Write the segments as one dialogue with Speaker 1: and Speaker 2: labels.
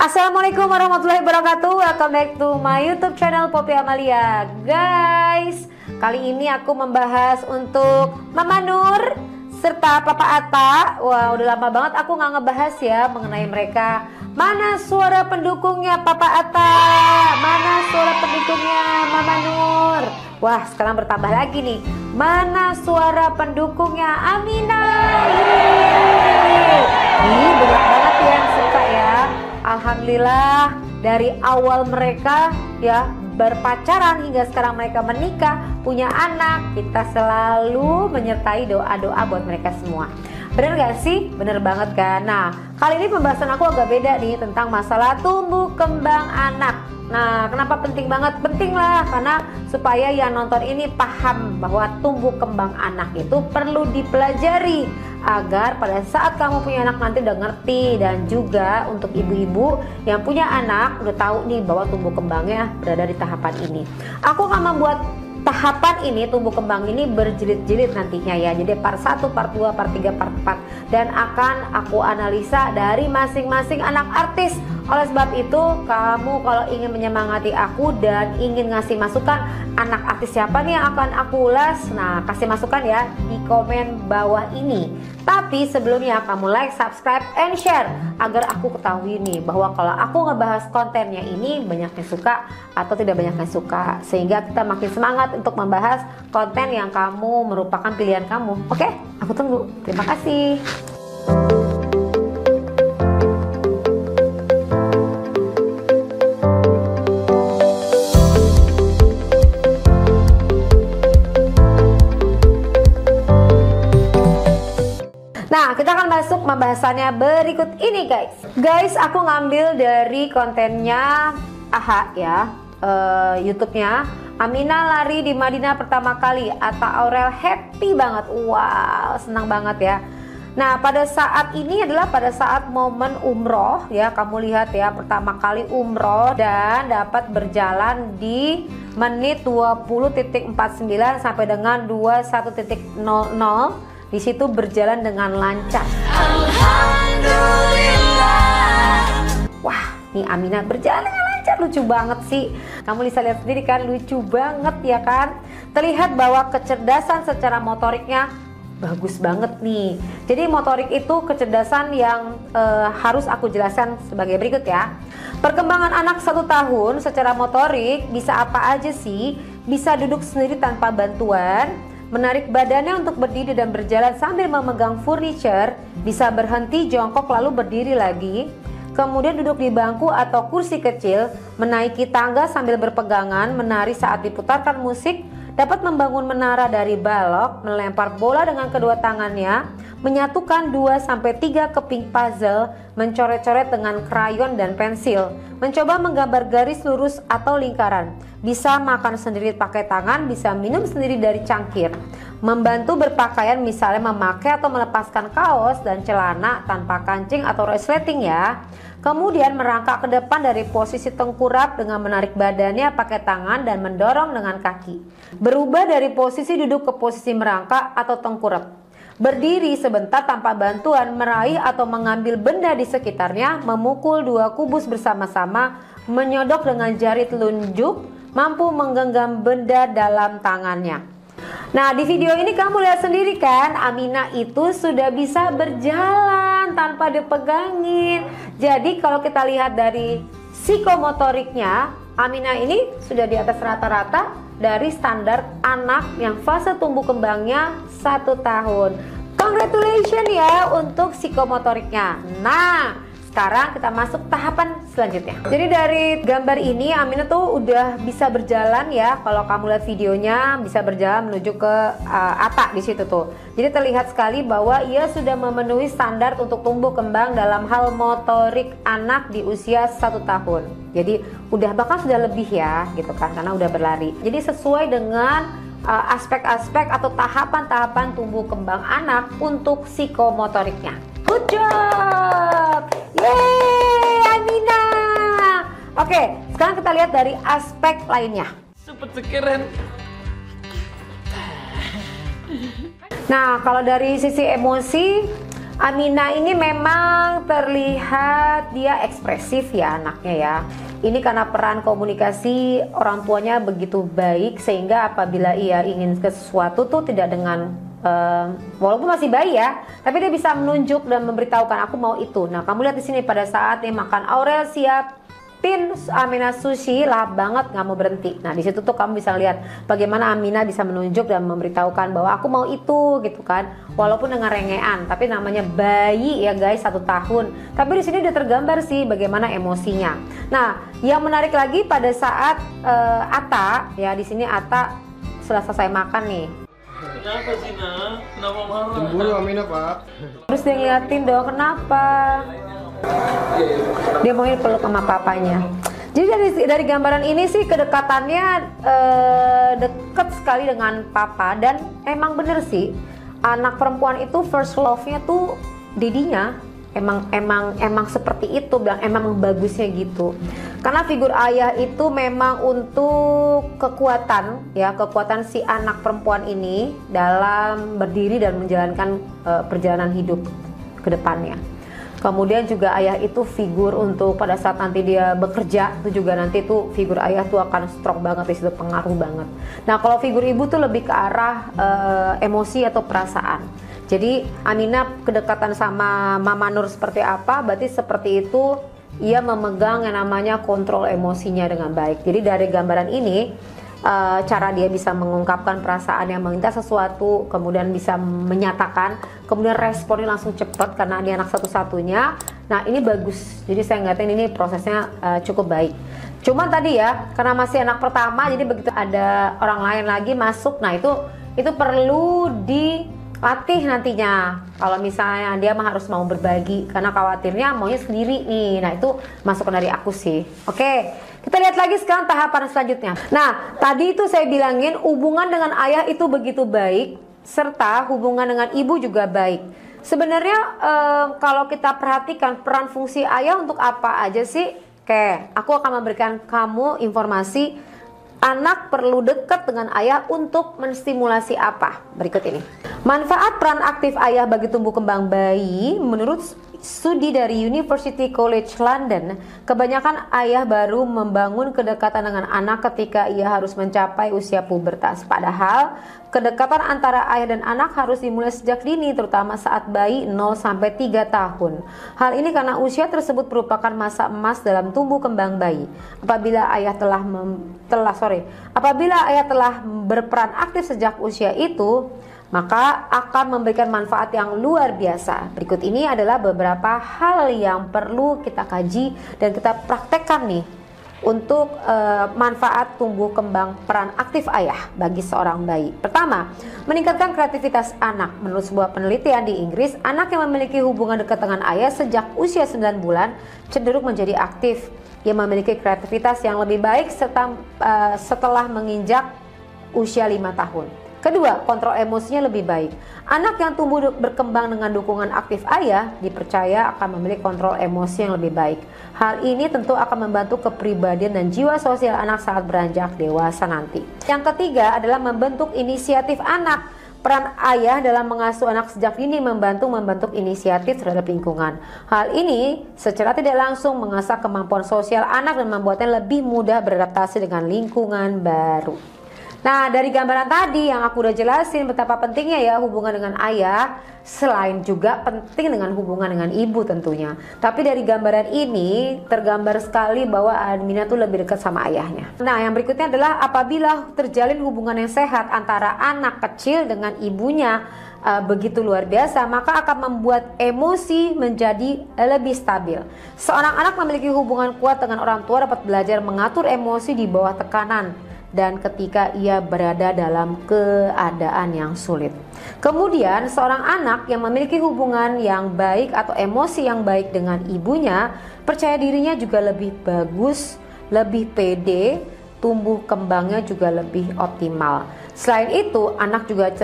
Speaker 1: Assalamualaikum warahmatullahi wabarakatuh. Welcome back to my YouTube channel Poppy Amalia. Guys, kali ini aku membahas untuk Mama Nur serta Papa Atta. Wah, udah lama banget aku nggak ngebahas ya mengenai mereka. Mana suara pendukungnya Papa Atta? Mana suara pendukungnya Mama Nur? Wah, sekarang bertambah lagi nih. Mana suara pendukungnya Amina? Ini banyak banget yang suka ya. Alhamdulillah dari awal mereka ya berpacaran hingga sekarang mereka menikah, punya anak, kita selalu menyertai doa-doa buat mereka semua. Bener gak sih? Bener banget kan? Nah, kali ini pembahasan aku agak beda nih tentang masalah tumbuh kembang anak. Nah, kenapa penting banget? Penting lah karena supaya yang nonton ini paham bahwa tumbuh kembang anak itu perlu dipelajari agar pada saat kamu punya anak nanti udah ngerti. Dan juga untuk ibu-ibu yang punya anak udah tahu nih bahwa tumbuh kembangnya berada di tahapan ini. Aku akan membuat tahapan ini, tumbuh kembang ini berjilid-jilid nantinya ya. Jadi part 1, part 2, part 3, part 4. Dan akan aku analisa dari masing-masing anak artis. Oleh sebab itu, kamu kalau ingin menyemangati aku dan ingin ngasih masukan anak artis siapa nih yang akan aku ulas, nah kasih masukan ya di komen bawah ini. Tapi sebelumnya kamu like, subscribe, and share agar aku ketahui nih bahwa kalau aku ngebahas kontennya ini banyak yang suka atau tidak banyak yang suka, sehingga kita makin semangat untuk membahas konten yang kamu merupakan pilihan kamu. Oke? Aku tunggu. Terima kasih. Nah, kita akan masuk pembahasannya berikut ini guys. Guys, aku ngambil dari kontennya AHA ya, YouTube-nya Amina lari di Madinah pertama kali. Atta Aurel happy banget. Wow, senang banget ya. Nah, pada saat ini adalah pada saat momen umroh ya. Kamu lihat ya, pertama kali umroh dan dapat berjalan di menit 20.49 sampai dengan 21.00. Di situ berjalan dengan lancar. Alhamdulillah. Wah, nih Amina berjalan dengan lancar, lucu banget sih. Kamu bisa lihat sendiri kan, lucu banget ya kan. Terlihat bahwa kecerdasan secara motoriknya bagus banget nih. Jadi motorik itu kecerdasan yang harus aku jelaskan sebagai berikut ya. Perkembangan anak 1 tahun secara motorik bisa apa aja sih? Bisa duduk sendiri tanpa bantuan, menarik badannya untuk berdiri dan berjalan sambil memegang furniture, bisa berhenti jongkok lalu berdiri lagi, kemudian duduk di bangku atau kursi kecil, menaiki tangga sambil berpegangan, menari saat diputarkan musik, dapat membangun menara dari balok, melempar bola dengan kedua tangannya, menyatukan 2-3 keping puzzle, mencoret-coret dengan krayon dan pensil, mencoba menggambar garis lurus atau lingkaran, bisa makan sendiri pakai tangan, bisa minum sendiri dari cangkir, membantu berpakaian misalnya memakai atau melepaskan kaos dan celana tanpa kancing atau resleting ya. Kemudian merangkak ke depan dari posisi tengkurap dengan menarik badannya pakai tangan dan mendorong dengan kaki. Berubah dari posisi duduk ke posisi merangkak atau tengkurap. Berdiri sebentar tanpa bantuan, meraih atau mengambil benda di sekitarnya, memukul 2 kubus bersama-sama, menyodok dengan jari telunjuk, mampu menggenggam benda dalam tangannya. Nah, di video ini kamu lihat sendiri kan, Amina itu sudah bisa berjalan tanpa dipegangin. Jadi kalau kita lihat dari psikomotoriknya, Amina ini sudah di atas rata-rata dari standar anak yang fase tumbuh kembangnya 1 tahun. Congratulations ya untuk psikomotoriknya. Nah, sekarang kita masuk tahapan selanjutnya. Jadi dari gambar ini Amina tuh udah bisa berjalan ya. Kalau kamu lihat videonya bisa berjalan menuju ke Atta di situ tuh. Jadi terlihat sekali bahwa ia sudah memenuhi standar untuk tumbuh kembang dalam hal motorik anak di usia 1 tahun. Jadi udah bahkan sudah lebih ya gitu kan, karena udah berlari. Jadi sesuai dengan aspek-aspek atau tahapan-tahapan tumbuh kembang anak untuk psikomotoriknya. Good job! Yeay, Amina! Oke, sekarang kita lihat dari aspek lainnya.
Speaker 2: Seperti keren.
Speaker 1: Nah, kalau dari sisi emosi, Amina ini memang terlihat dia ekspresif ya anaknya ya. Ini karena peran komunikasi orang tuanya begitu baik sehingga apabila ia ingin sesuatu tuh tidak dengan walaupun masih bayi ya, tapi dia bisa menunjuk dan memberitahukan aku mau itu. Nah, kamu lihat di sini pada saat dia makan Aurel siapin Amina sushi, lahap banget nggak mau berhenti. Nah, di situ tuh kamu bisa lihat bagaimana Amina bisa menunjuk dan memberitahukan bahwa aku mau itu gitu kan. Walaupun dengan rengean, tapi namanya bayi ya guys, 1 tahun. Tapi di sini udah tergambar sih bagaimana emosinya. Nah, yang menarik lagi pada saat Atta ya, di sini Atta sudah selesai makan nih.
Speaker 2: Kenapa sih nak? Kenapa marah?
Speaker 3: Cemburu Amina pak.
Speaker 1: Terus dia ngeliatin dong, kenapa? Dia mau peluk sama papanya. Jadi dari gambaran ini sih kedekatannya deket sekali dengan papa. Dan emang bener sih, anak perempuan itu first love-nya tuh didinya. Emang seperti itu, bilang emang bagusnya gitu. Karena figur ayah itu memang untuk kekuatan ya, kekuatan si anak perempuan ini dalam berdiri dan menjalankan perjalanan hidup ke depannya. Kemudian juga ayah itu figur untuk pada saat nanti dia bekerja, itu juga nanti tuh figur ayah tuh akan strong banget di situ, pengaruh banget. Nah, kalau figur ibu tuh lebih ke arah emosi atau perasaan. Jadi Amina kedekatan sama Mama Nur seperti apa, berarti seperti itu ia memegang yang namanya kontrol emosinya dengan baik. Jadi dari gambaran ini cara dia bisa mengungkapkan perasaan yang meminta sesuatu, kemudian bisa menyatakan, kemudian responnya langsung cepat karena dia anak satu-satunya. Nah, ini bagus. Jadi saya ngatain ini prosesnya cukup baik. Cuman tadi ya, karena masih anak pertama, jadi begitu ada orang lain lagi masuk, nah itu perlu dilatih nantinya. Kalau misalnya dia mah harus mau berbagi, karena khawatirnya maunya sendiri nih. Nah, itu masukan dari aku sih. Oke, kita lihat lagi sekarang tahapan selanjutnya. Nah, tadi itu saya bilangin hubungan dengan ayah itu begitu baik, serta hubungan dengan ibu juga baik. Sebenarnya kalau kita perhatikan peran fungsi ayah untuk apa aja sih? Oke, aku akan memberikan kamu informasi anak perlu dekat dengan ayah untuk menstimulasi apa? Berikut ini. Manfaat peran aktif ayah bagi tumbuh kembang bayi. Menurut studi dari University College London, kebanyakan ayah baru membangun kedekatan dengan anak ketika ia harus mencapai usia pubertas. Padahal kedekatan antara ayah dan anak harus dimulai sejak dini, terutama saat bayi 0-3 tahun. Hal ini karena usia tersebut merupakan masa emas dalam tumbuh kembang bayi. Apabila ayah telah berperan aktif sejak usia itu, maka akan memberikan manfaat yang luar biasa. Berikut ini adalah beberapa hal yang perlu kita kaji dan kita praktekkan nih untuk manfaat tumbuh kembang peran aktif ayah bagi seorang bayi. Pertama, meningkatkan kreativitas anak. Menurut sebuah penelitian di Inggris, anak yang memiliki hubungan dekat dengan ayah sejak usia 9 bulan cenderung menjadi aktif. Ia memiliki kreativitas yang lebih baik setelah menginjak usia 5 tahun. Kedua, kontrol emosinya lebih baik. Anak yang tumbuh berkembang dengan dukungan aktif ayah dipercaya akan memiliki kontrol emosi yang lebih baik. Hal ini tentu akan membantu kepribadian dan jiwa sosial anak saat beranjak dewasa nanti. Yang ketiga adalah membentuk inisiatif anak. Peran ayah dalam mengasuh anak sejak dini membentuk inisiatif terhadap lingkungan. Hal ini secara tidak langsung mengasah kemampuan sosial anak dan membuatnya lebih mudah beradaptasi dengan lingkungan baru. Nah, dari gambaran tadi yang aku udah jelasin betapa pentingnya ya hubungan dengan ayah, selain juga penting dengan hubungan dengan ibu tentunya. Tapi dari gambaran ini tergambar sekali bahwa Amina tuh lebih dekat sama ayahnya. Nah, yang berikutnya adalah apabila terjalin hubungan yang sehat antara anak kecil dengan ibunya begitu luar biasa, maka akan membuat emosi menjadi lebih stabil. Seorang anak memiliki hubungan kuat dengan orang tua dapat belajar mengatur emosi di bawah tekanan dan ketika ia berada dalam keadaan yang sulit. Kemudian seorang anak yang memiliki hubungan yang baik atau emosi yang baik dengan ibunya, percaya dirinya juga lebih bagus, lebih pede, tumbuh kembangnya juga lebih optimal. Selain itu, anak juga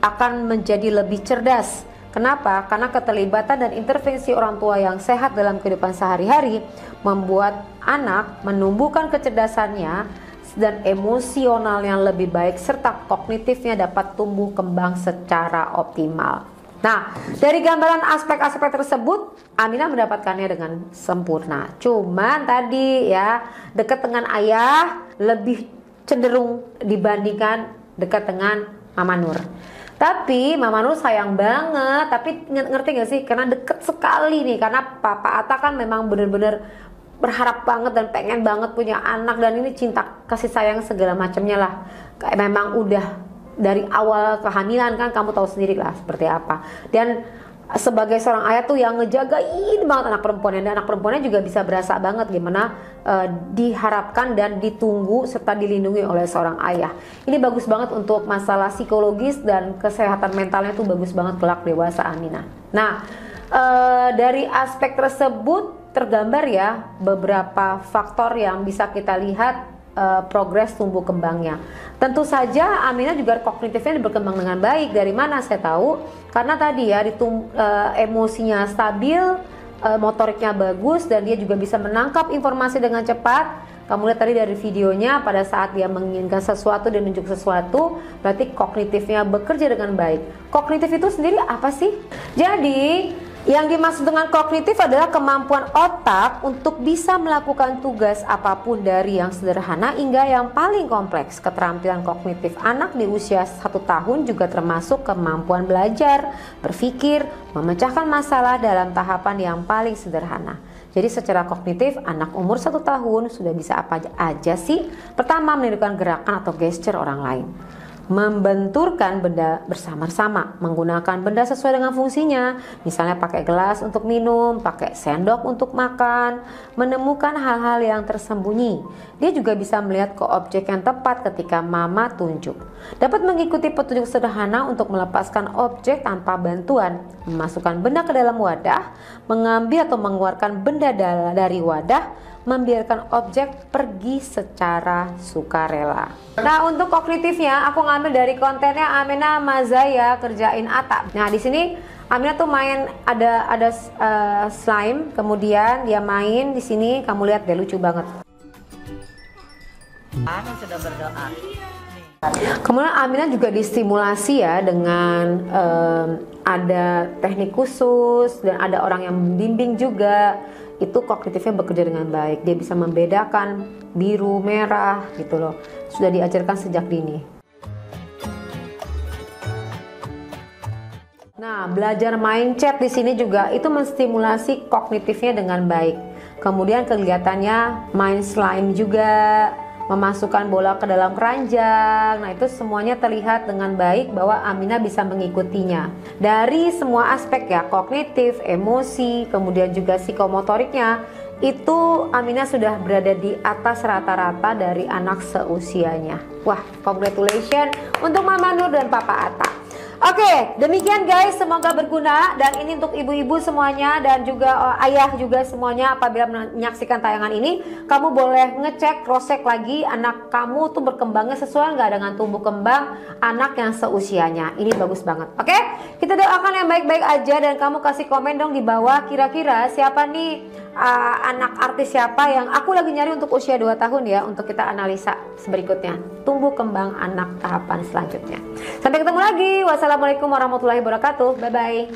Speaker 1: akan menjadi lebih cerdas. Kenapa? Karena keterlibatan dan intervensi orang tua yang sehat dalam kehidupan sehari-hari membuat anak menumbuhkan kecerdasannya dan emosional yang lebih baik serta kognitifnya dapat tumbuh kembang secara optimal. Nah, dari gambaran aspek-aspek tersebut, Aminah mendapatkannya dengan sempurna. Cuman tadi ya, dekat dengan ayah lebih cenderung dibandingkan dekat dengan Mama Nur. Tapi Mama Nur sayang banget, tapi ngerti gak sih? Karena deket sekali nih, karena Papa Atta kan memang bener-bener berharap banget dan pengen banget punya anak, dan ini cinta kasih sayang segala macamnya lah. Kayak memang udah dari awal kehamilan kan kamu tahu sendiri lah seperti apa. Dan sebagai seorang ayah tuh yang ngejagain banget anak perempuannya, dan anak perempuannya juga bisa berasa banget gimana diharapkan dan ditunggu serta dilindungi oleh seorang ayah. Ini bagus banget untuk masalah psikologis dan kesehatan mentalnya tuh bagus banget kelak dewasa Aminah. Nah, dari aspek tersebut tergambar ya beberapa faktor yang bisa kita lihat progres tumbuh kembangnya. Tentu saja Aminah juga kognitifnya berkembang dengan baik. Dari mana saya tahu? Karena tadi ya emosinya stabil, motoriknya bagus, dan dia juga bisa menangkap informasi dengan cepat. Kamu lihat tadi dari videonya, pada saat dia menginginkan sesuatu dan menunjuk sesuatu, berarti kognitifnya bekerja dengan baik. Kognitif itu sendiri apa sih? Jadi yang dimaksud dengan kognitif adalah kemampuan otak untuk bisa melakukan tugas apapun dari yang sederhana hingga yang paling kompleks. Keterampilan kognitif anak di usia 1 tahun juga termasuk kemampuan belajar, berpikir, memecahkan masalah dalam tahapan yang paling sederhana. Jadi secara kognitif anak umur 1 tahun sudah bisa apa aja sih? Pertama, menirukan gerakan atau gesture orang lain, membenturkan benda bersama-sama, menggunakan benda sesuai dengan fungsinya, misalnya pakai gelas untuk minum, pakai sendok untuk makan, menemukan hal-hal yang tersembunyi. Dia juga bisa melihat ke objek yang tepat ketika mama tunjuk. Dapat mengikuti petunjuk sederhana untuk melepaskan objek tanpa bantuan, memasukkan benda ke dalam wadah, mengambil atau mengeluarkan benda dari wadah, membiarkan objek pergi secara sukarela. Nah, untuk kognitifnya aku ngambil dari kontennya Aminah Mazaya kerjain Atta. Nah, di sini Aminah tuh main ada slime, kemudian dia main di sini, kamu lihat deh lucu banget.
Speaker 3: Aku sudah berdoa.
Speaker 1: Kemudian Aminah juga distimulasi ya dengan ada teknik khusus dan ada orang yang membimbing juga. Itu kognitifnya bekerja dengan baik. Dia bisa membedakan biru, merah gitu loh. Sudah diajarkan sejak dini. Nah, belajar main chat di sini juga itu menstimulasi kognitifnya dengan baik. Kemudian kegiatannya main slime juga, memasukkan bola ke dalam keranjang. Nah, itu semuanya terlihat dengan baik bahwa Aminah bisa mengikutinya. Dari semua aspek ya, kognitif, emosi, kemudian juga psikomotoriknya, itu Aminah sudah berada di atas rata-rata dari anak seusianya. Wah, congratulations untuk Mama Nur dan Papa Atta. Oke, demikian guys, semoga berguna, dan ini untuk ibu-ibu semuanya dan juga ayah juga semuanya. Apabila menyaksikan tayangan ini, kamu boleh ngecek, cross-check lagi anak kamu tuh berkembangnya sesuai nggak dengan tumbuh kembang anak yang seusianya. Ini bagus banget. Oke, kita doakan yang baik-baik aja, dan kamu kasih komen dong di bawah, kira-kira siapa nih anak artis siapa yang aku lagi nyari untuk usia 2 tahun ya, untuk kita analisa berikutnya tumbuh kembang anak tahapan selanjutnya. Sampai ketemu lagi. Wassalamualaikum warahmatullahi wabarakatuh. Bye bye.